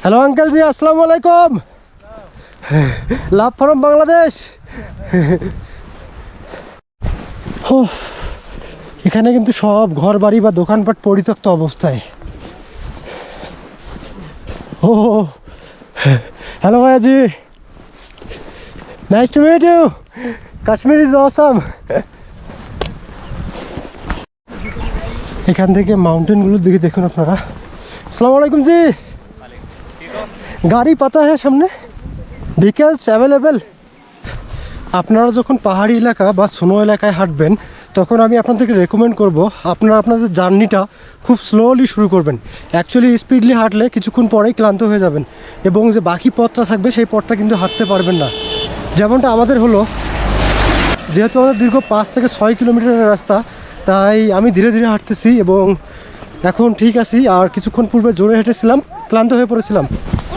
Hello uncle जी, अस्सलाम वालेकुम। लाभ फ्रॉम बांग्लादेश। এখানে কিন্তু সব ঘর বাড়ি বা দোকানপাট পরিত্যক্ত অবস্থায়। ও হ্যালো ভাইয়া জি, nice to meet you. Kashmir is awesome. এখান থেকে মাউন্টেনগুলোর দিকে দেখুন আপনারা। আসসালামু আলাইকুম জি। গাড়ি পাতা হ্যাঁ সামনে, ভেহিকলস অ্যাভেলেবেল। আপনারা যখন পাহাড়ি এলাকা বা স্নো এলাকায় হাঁটবেন তখন আমি আপনাদেরকে রেকমেন্ড করব আপনারা আপনাদের জার্নিটা খুব স্লোলি শুরু করবেন। অ্যাকচুয়ালি স্পিডলি হাঁটলে কিছুক্ষণ পরেই ক্লান্ত হয়ে যাবেন এবং যে বাকি পথটা থাকবে সেই পথটা কিন্তু হাঁটতে পারবেন না। যেমনটা আমাদের হলো, যেহেতু আমাদের দীর্ঘ 5 থেকে 6 কিলোমিটারের রাস্তা, তাই আমি ধীরে ধীরে হাঁটতেছি এবং এখন ঠিক আছি। আর কিছুক্ষণ পূর্বে জোরে হেঁটেছিলাম, ক্লান্ত হয়ে পড়েছিলাম।